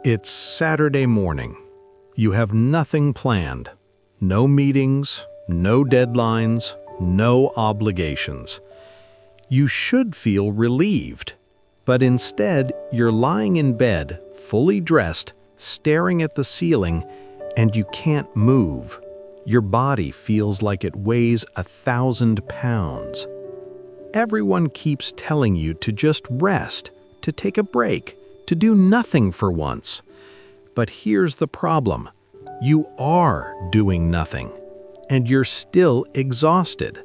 It's Saturday morning. You have nothing planned. No meetings, no deadlines, no obligations. You should feel relieved, but instead you're lying in bed, fully dressed, staring at the ceiling, and you can't move. Your body feels like it weighs 1,000 pounds. Everyone keeps telling you to just rest, to take a break, to do nothing for once. But here's the problem. You are doing nothing, and you're still exhausted.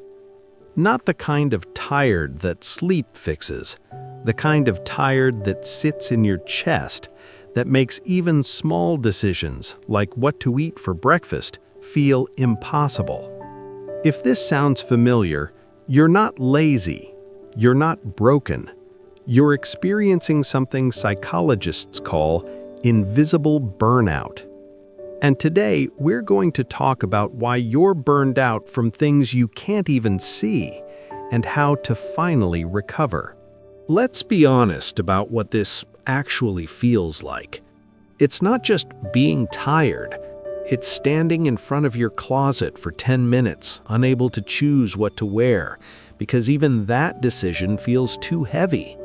Not the kind of tired that sleep fixes, the kind of tired that sits in your chest, that makes even small decisions, like what to eat for breakfast, feel impossible. If this sounds familiar, you're not lazy, you're not broken. You're experiencing something psychologists call invisible burnout. And today, we're going to talk about why you're burned out from things you can't even see and how to finally recover. Let's be honest about what this actually feels like. It's not just being tired. It's standing in front of your closet for 10 minutes, unable to choose what to wear, because even that decision feels too heavy.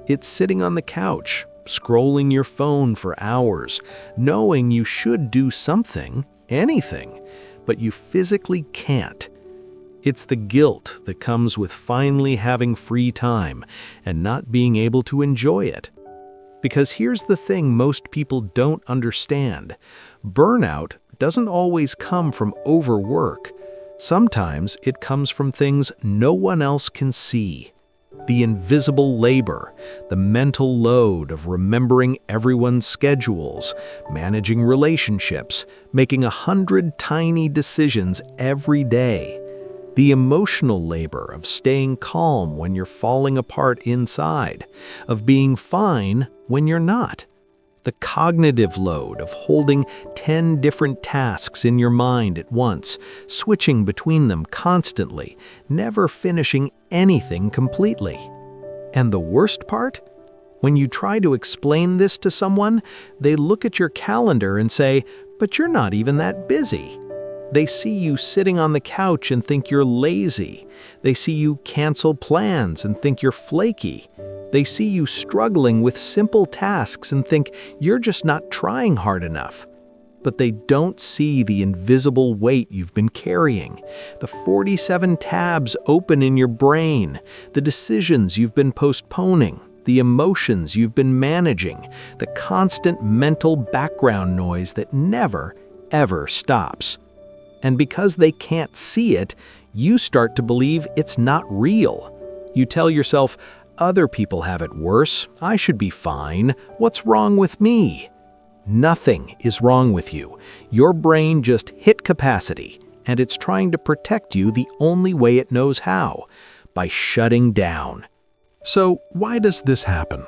It's sitting on the couch, scrolling your phone for hours, knowing you should do something, anything, but you physically can't. It's the guilt that comes with finally having free time and not being able to enjoy it. Because here's the thing most people don't understand. Burnout doesn't always come from overwork. Sometimes it comes from things no one else can see. The invisible labor, the mental load of remembering everyone's schedules, managing relationships, making 100 tiny decisions every day. The emotional labor of staying calm when you're falling apart inside, of being fine when you're not. The cognitive load of holding 10 different tasks in your mind at once, switching between them constantly, never finishing anything completely. And the worst part? When you try to explain this to someone, they look at your calendar and say, "But you're not even that busy." They see you sitting on the couch and think you're lazy. They see you cancel plans and think you're flaky. They see you struggling with simple tasks and think you're just not trying hard enough. But they don't see the invisible weight you've been carrying, the 47 tabs open in your brain, the decisions you've been postponing, the emotions you've been managing, the constant mental background noise that never, ever stops. And because they can't see it, you start to believe it's not real. You tell yourself, "Other people have it worse. I should be fine. What's wrong with me?" Nothing is wrong with you. Your brain just hit capacity, and it's trying to protect you the only way it knows how, by shutting down. So why does this happen?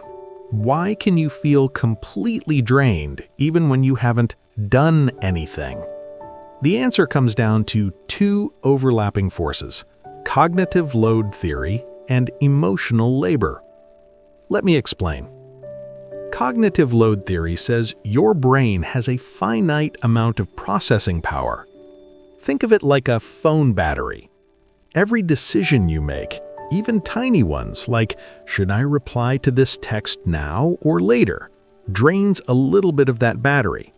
Why can you feel completely drained even when you haven't done anything? The answer comes down to two overlapping forces: cognitive load theory and emotional labor. Let me explain. Cognitive load theory says your brain has a finite amount of processing power. Think of it like a phone battery. Every decision you make, even tiny ones like, should I reply to this text now or later, drains a little bit of that battery.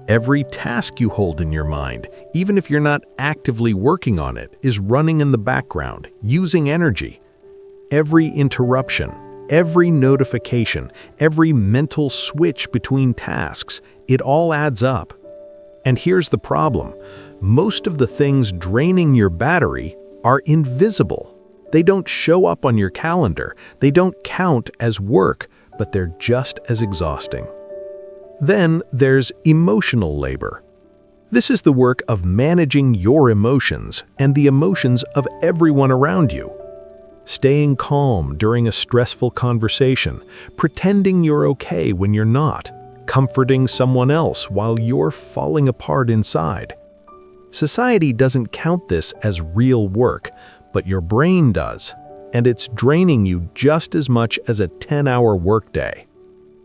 Every task you hold in your mind, even if you're not actively working on it, is running in the background, using energy. Every interruption, every notification, every mental switch between tasks, it all adds up. And here's the problem. Most of the things draining your battery are invisible. They don't show up on your calendar. They don't count as work, but they're just as exhausting. Then there's emotional labor. This is the work of managing your emotions and the emotions of everyone around you. Staying calm during a stressful conversation, pretending you're okay when you're not, comforting someone else while you're falling apart inside. Society doesn't count this as real work, but your brain does, and it's draining you just as much as a 10-hour workday.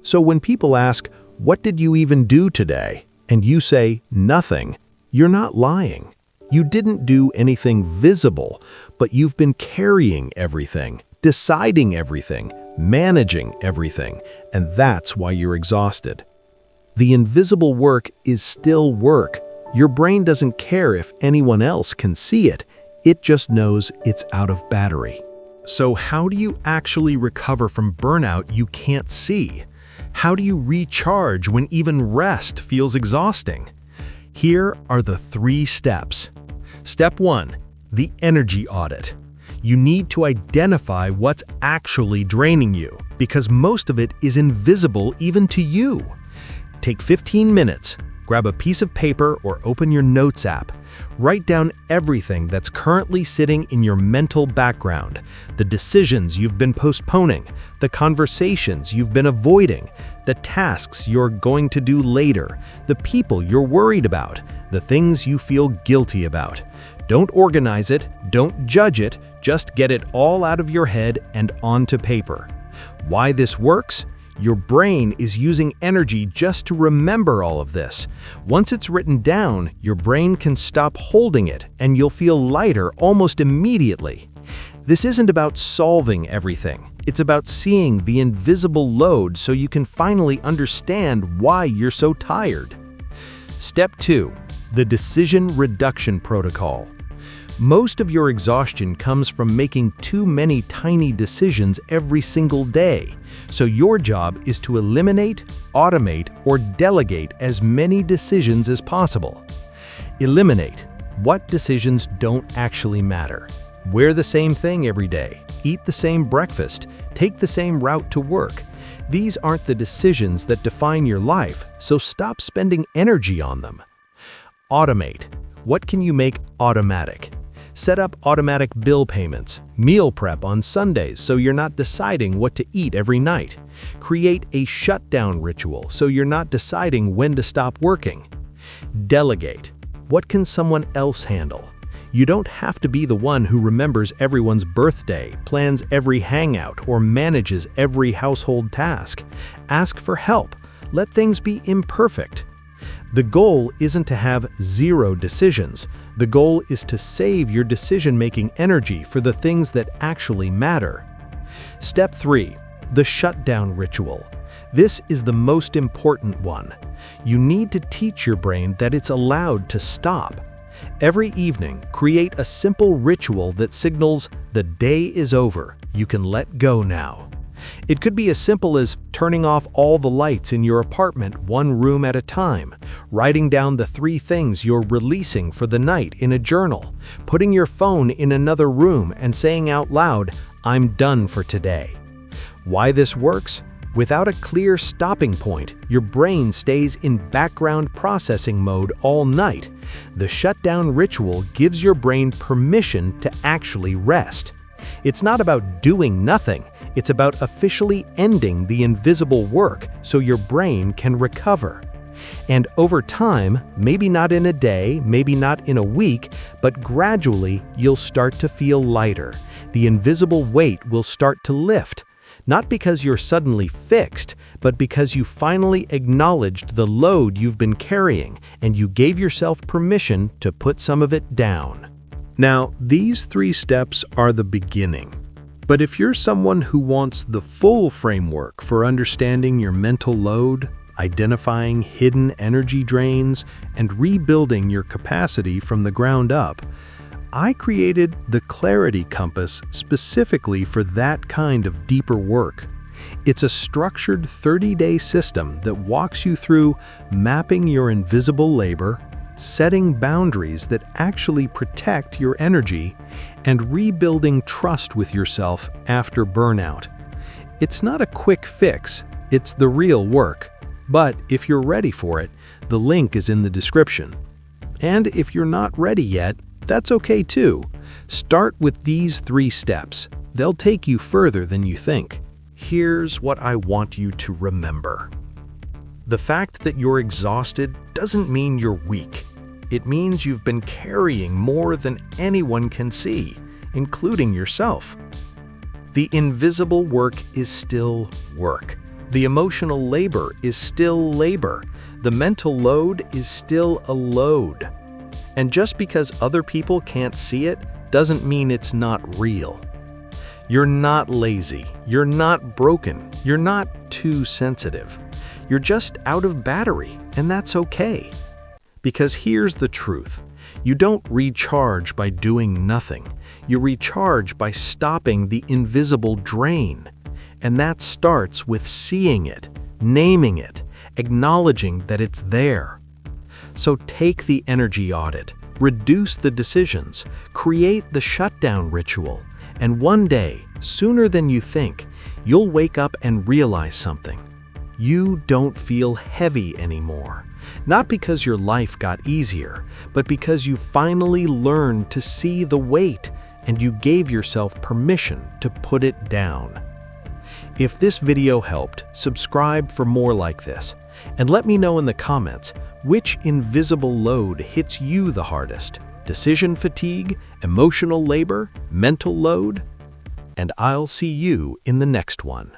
So when people ask, "What did you even do today?" and you say, "Nothing," you're not lying. You didn't do anything visible, but you've been carrying everything, deciding everything, managing everything, and that's why you're exhausted. The invisible work is still work. Your brain doesn't care if anyone else can see it. It just knows it's out of battery. So how do you actually recover from burnout you can't see? How do you recharge when even rest feels exhausting? Here are the 3 steps. Step 1, the energy audit. You need to identify what's actually draining you, because most of it is invisible even to you. Take 15 minutes, grab a piece of paper or open your notes app. Write down everything that's currently sitting in your mental background, the decisions you've been postponing, the conversations you've been avoiding, the tasks you're going to do later, the people you're worried about, the things you feel guilty about. Don't organize it, don't judge it, just get it all out of your head and onto paper. Why this works? Your brain is using energy just to remember all of this. Once it's written down, your brain can stop holding it and you'll feel lighter almost immediately. This isn't about solving everything. It's about seeing the invisible load so you can finally understand why you're so tired. Step 2, the decision reduction protocol. Most of your exhaustion comes from making too many tiny decisions every single day. So your job is to eliminate, automate, or delegate as many decisions as possible. Eliminate. What decisions don't actually matter? Wear the same thing every day, eat the same breakfast, take the same route to work. These aren't the decisions that define your life, so stop spending energy on them. Automate. What can you make automatic? Set up automatic bill payments, meal prep on Sundays so you're not deciding what to eat every night. Create a shutdown ritual so you're not deciding when to stop working. Delegate. What can someone else handle? You don't have to be the one who remembers everyone's birthday, plans every hangout, or manages every household task. Ask for help. Let things be imperfect. The goal isn't to have 0 decisions. The goal is to save your decision-making energy for the things that actually matter. Step 3, the shutdown ritual. This is the most important one. You need to teach your brain that it's allowed to stop. Every evening, create a simple ritual that signals the day is over, you can let go now. It could be as simple as turning off all the lights in your apartment 1 room at a time, writing down the 3 things you're releasing for the night in a journal, putting your phone in another room and saying out loud, "I'm done for today." Why this works? Without a clear stopping point, your brain stays in background processing mode all night. The shutdown ritual gives your brain permission to actually rest. It's not about doing nothing. It's about officially ending the invisible work so your brain can recover. And over time, maybe not in a day, maybe not in a week, but gradually you'll start to feel lighter. The invisible weight will start to lift. Not because you're suddenly fixed, but because you finally acknowledged the load you've been carrying and you gave yourself permission to put some of it down. Now, these 3 steps are the beginning. But if you're someone who wants the full framework for understanding your mental load, identifying hidden energy drains, and rebuilding your capacity from the ground up, I created the Clarity Compass specifically for that kind of deeper work. It's a structured 30-day system that walks you through mapping your invisible labor, setting boundaries that actually protect your energy, and rebuilding trust with yourself after burnout. It's not a quick fix, it's the real work. But if you're ready for it, the link is in the description. And if you're not ready yet, that's okay too. Start with these 3 steps. They'll take you further than you think. Here's what I want you to remember. The fact that you're exhausted doesn't mean you're weak. It means you've been carrying more than anyone can see, including yourself. The invisible work is still work. The emotional labor is still labor. The mental load is still a load. And just because other people can't see it doesn't mean it's not real. You're not lazy. You're not broken. You're not too sensitive. You're just out of battery, and that's okay. Because here's the truth. You don't recharge by doing nothing. You recharge by stopping the invisible drain. And that starts with seeing it, naming it, acknowledging that it's there. So take the energy audit, reduce the decisions, create the shutdown ritual, and one day, sooner than you think, you'll wake up and realize something. You don't feel heavy anymore. Not because your life got easier, but because you finally learned to see the weight and you gave yourself permission to put it down. If this video helped, subscribe for more like this. And let me know in the comments which invisible load hits you the hardest: decision fatigue, emotional labor, mental load? And I'll see you in the next one.